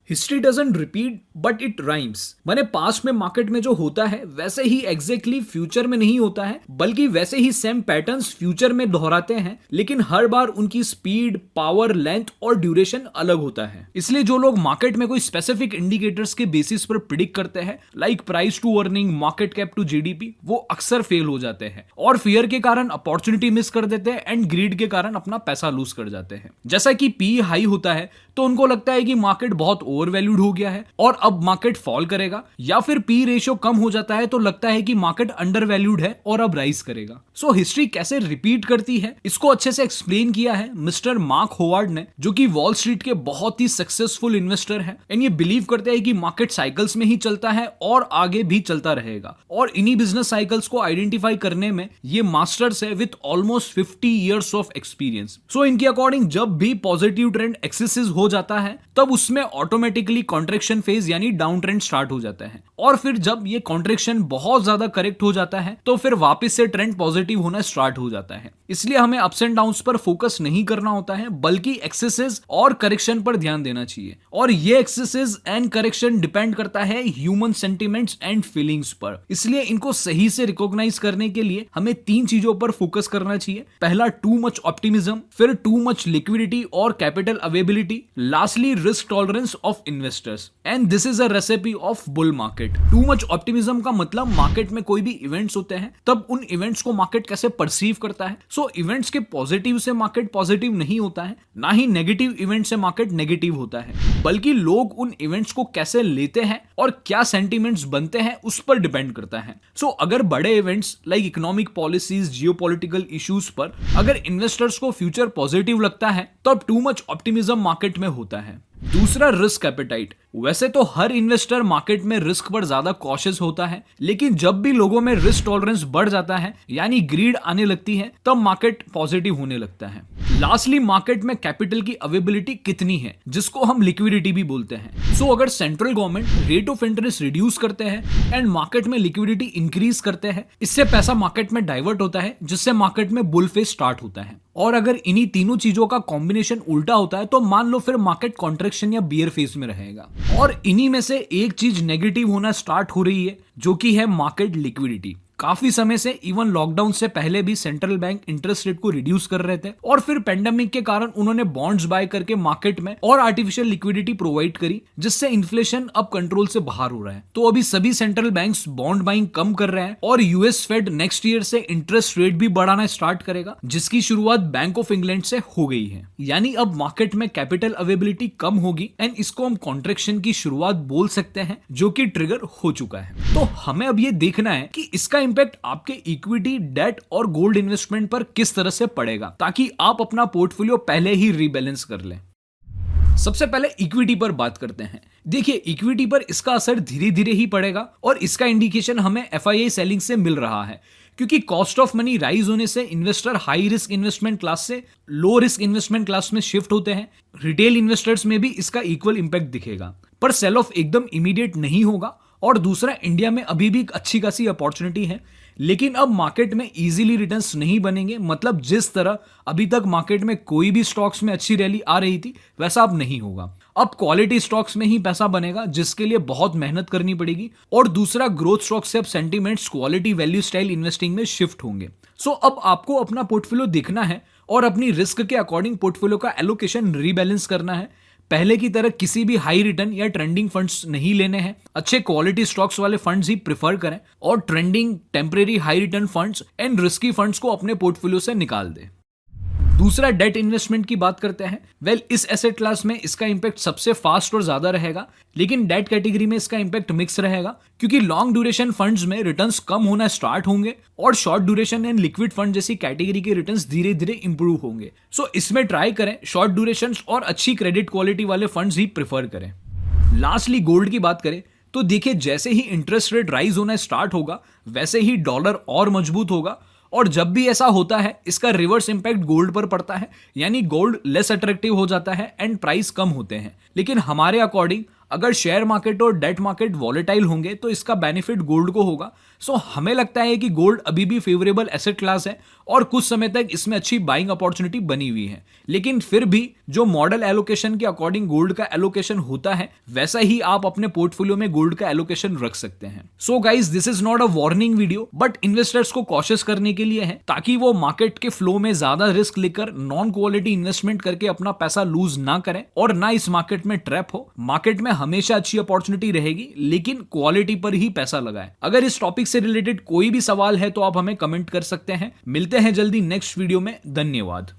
History doesn't repeat but it rhymes. माने past में market में जो होता है वैसे ही एग्जैक्टली फ्यूचर में नहीं होता है, बल्कि वैसे ही सेम पैटर्न्स फ्यूचर में दोहराते हैं, लेकिन हर बार उनकी स्पीड, पावर, लेंथ और ड्यूरेशन अलग होता है। इसलिए जो लोग मार्केट में कोई स्पेसिफिक इंडिकेटर्स के बेसिस पर प्रिडिक्ट करते हैं, like price to earning, market cap to GDP, वो अक्सर फेल हो जाते हैं और फियर के कारण अपॉर्चुनिटी मिस कर देते हैं एंड ग्रीड के कारण अपना पैसा लूज कर जाते हैं। जैसा कि पी हाई होता है तो उनको लगता है कि मार्केट बहुत ओवर वैल्यूड हो गया है और अब मार्केट फॉल करेगा, या फिर पी रेशियो कम हो जाता है तो लगता है कि मार्केट अंडर वैल्यूड है और अब राइज करेगा। सो हिस्ट्री कैसे रिपीट करती है इसको अच्छे से एक्सप्लेन किया है मिस्टर मार्क होवार्ड ने, जो कि वॉल स्ट्रीट के बहुत ही सक्सेसफुल इन्वेस्टर है एंड ये बिलीव करते हैं कि मार्केट साइकिल्स में ही चलता है और आगे भी चलता रहेगा, और इन्हीं बिजनेस साइकिल्स को आइडेंटिफाई करने में ये मास्टर्स है with almost 50 years of experience. So इनके अकॉर्डिंग जब भी पॉजिटिव ट्रेंड एक्सेसिव हो जाता है तब उसमें ऑटोमेटिकली कॉन्ट्रैक्शन फेज यानी डाउन ट्रेंड स्टार्ट हो जाता है, और फिर जब ये कॉन्ट्रैक्शन बहुत ज्यादा करेक्ट हो जाता है तो फिर वापस से ट्रेंड पॉजिटिव होना स्टार्ट हो जाता है। इसलिए हमें अप्स एंड डाउन्स पर फोकस नहीं करना होता है, बल्कि एक्सेसेस और करेक्शन पर ध्यान देना चाहिए, और ये एक्सेसेस एंड करेक्शन डिपेंड करता है ह्यूमन सेंटिमेंट्स एंड फीलिंग्स पर। इसलिए इनको सही से रिकॉग्नाइज करने के लिए हमें 3 चीजों पर फोकस करना चाहिए। पहला, टू मच ऑप्टिमिज्म, फिर टू मच लिक्विडिटी और capital availability, lastly risk tolerance of investors, and this is a recipe of bull market. Too much optimism का मतलब मार्केट में कोई भी इवेंट्स होते हैं तब उन इवेंट्स को मार्केट कैसे परसीव करता है। सो इवेंट्स के पॉजिटिव से मार्केट पॉजिटिव नहीं होता है, ना ही नेगेटिव इवेंट से मार्केट नेगेटिव होता है, बल्कि लोग उन इवेंट्स को कैसे लेते हैं और क्या सेंटिमेंट्स बनते हैं उस पर डिपेंड करता है। सो अगर बड़े events like economic policies, geopolitical issues पर अगर इन्वेस्टर्स को फ्यूचर पॉजिटिव लगता है तो अब टू मच ऑप्टिमिज्म मार्केट में होता है। दूसरा, रिस्क एपेटाइट। वैसे तो हर इन्वेस्टर मार्केट में रिस्क पर ज्यादा कॉशियस होता है, लेकिन जब भी लोगों में रिस्क टॉलरेंस बढ़ जाता है यानी ग्रीड आने लगती है तब मार्केट पॉजिटिव होने लगता है। लास्टली, मार्केट में कैपिटल की अवेलेबिलिटी कितनी है, जिसको हम लिक्विडिटी भी बोलते हैं। सो अगर central government rate of interest reduce करते हैं एंड मार्केट में लिक्विडिटी इंक्रीज करते हैं, इससे पैसा मार्केट में डाइवर्ट होता है, जिससे मार्केट में बुल फेज स्टार्ट होता है। और अगर इन्हीं तीनों चीजों का कॉम्बिनेशन उल्टा होता है तो मान लो फिर मार्केट कॉन्ट्रैक्शन या बियर फेज में रहेगा, और इन्हीं में से एक चीज नेगेटिव होना स्टार्ट हो रही है, जो कि है मार्केट लिक्विडिटी। काफी समय से, इवन लॉकडाउन से पहले भी सेंट्रल बैंक इंटरेस्ट रेट को रिड्यूस कर रहे थे, और फिर पेंडेमिक के कारण उन्होंने बॉन्ड्स बाय करके मार्केट में और आर्टिफिशियल लिक्विडिटी प्रोवाइड करी, जिससे इन्फ्लेशन अब कंट्रोल से बाहर हो रहा है। तो अभी सभी सेंट्रल बैंक्स बॉन्ड बाइंग कम कर रहे हैं, और यूएस फेड नेक्स्ट ईयर से इंटरेस्ट रेट भी बढ़ाना स्टार्ट करेगा, जिसकी शुरुआत बैंक ऑफ इंग्लैंड से हो गई है। यानी अब मार्केट में कैपिटल अवेलेबिलिटी कम होगी एंड इसको हम कॉन्ट्रैक्शन की शुरुआत बोल सकते हैं, जो कि ट्रिगर हो चुका है। तो हमें अब ये देखना है कि इसका इंपैक्ट आपके इक्विटी, डेट और गोल्ड इन्वेस्टमेंट पर किस तरह से पड़ेगा, ताकि आप अपना पोर्टफोलियो पहले ही रीबैलेंस कर लें। सबसे पहले इक्विटी पर बात करते हैं। देखिए, इक्विटी पर इसका असर धीरे धीरे ही पड़ेगा, और इसका इंडिकेशन हमें एफआईआई सेलिंग से मिल रहा है, क्योंकि कॉस्ट ऑफ मनी राइज होने से investor high risk investment class से लो रिस्क इन्वेस्टमेंट क्लास में शिफ्ट होते हैं। रिटेल इन्वेस्टर्स में भी इसका इक्वल इंपैक्ट दिखेगा, पर सेल ऑफ एकदम इमीडिएट नहीं होगा। और दूसरा, इंडिया में अभी भी अच्छी खासी अपॉर्चुनिटी है, लेकिन अब मार्केट में इजीली रिटर्न्स नहीं बनेंगे। मतलब जिस तरह अभी तक मार्केट में कोई भी स्टॉक्स में अच्छी रैली आ रही थी, वैसा अब नहीं होगा। अब क्वालिटी स्टॉक्स में ही पैसा बनेगा, जिसके लिए बहुत मेहनत करनी पड़ेगी। और दूसरा, ग्रोथ स्टॉक्स से अब sentiments quality value style investing में शिफ्ट होंगे। सो अब आपको अपना पोर्टफोलियो देखना है और अपनी रिस्क के अकॉर्डिंग पोर्टफोलियो का एलोकेशन रीबैलेंस करना है। पहले की तरह किसी भी हाई रिटर्न या ट्रेंडिंग फंड्स नहीं लेने हैं, अच्छे क्वालिटी स्टॉक्स वाले फंड्स ही प्रेफर करें, और trending, temporary high return funds and risky funds को अपने पोर्टफोलियो से निकाल दें। दूसरा, डेट इन्वेस्टमेंट की बात करते हैं। इस एसेट क्लास में इसका इंपैक्ट सबसे फास्ट और ज्यादा रहेगा, लेकिन डेट कैटेगरी में इसका इंपैक्ट मिक्स रहेगा, क्योंकि लॉन्ग ड्यूरेशन फंड्स में रिटर्न्स कम होना स्टार्ट होंगे और short duration and liquid fund जैसी कैटेगरी के रिटर्न्स धीरे धीरे इंप्रूव होंगे। सो इसमें ट्राई करें शॉर्ट ड्यूरेशन और अच्छी क्रेडिट क्वालिटी वाले फंड्स ही प्रेफर करें। लास्टली, गोल्ड की बात करें तो देखिए, जैसे ही इंटरेस्ट रेट राइज होना स्टार्ट होगा वैसे ही डॉलर और मजबूत होगा, और जब भी ऐसा होता है इसका रिवर्स इंपैक्ट गोल्ड पर पड़ता है, यानी गोल्ड लेस अट्रैक्टिव हो जाता है एंड प्राइस कम होते हैं। लेकिन हमारे अकॉर्डिंग अगर शेयर मार्केट और डेट मार्केट वॉलेटाइल होंगे तो इसका बेनिफिट गोल्ड को होगा। सो हमें लगता है कि गोल्ड अभी भी फेवरेबल एसेट क्लास है और कुछ समय तक इसमें अच्छी बाइंग अपॉर्चुनिटी बनी हुई है, लेकिन फिर भी जो मॉडल एलोकेशन के अकॉर्डिंग गोल्ड का एलोकेशन होता है वैसा ही आप अपने पोर्टफोलियो में गोल्ड का एलोकेशन रख सकते हैं। So guys, this is not a warning video, but investors को कॉशियस करने के लिए है ताकि वो मार्केट के फ्लो में ज्यादा रिस्क लेकर नॉन क्वालिटी इन्वेस्टमेंट करके अपना पैसा लूज ना करें और ना इस मार्केट में ट्रैप हो। मार्केट में हमेशा अच्छी अपॉर्चुनिटी रहेगी, लेकिन क्वालिटी पर ही पैसा लगाएं। अगर इस टॉपिक से रिलेटेड कोई भी सवाल है तो आप हमें कमेंट कर सकते हैं। मिलते हैं जल्दी नेक्स्ट वीडियो में। धन्यवाद।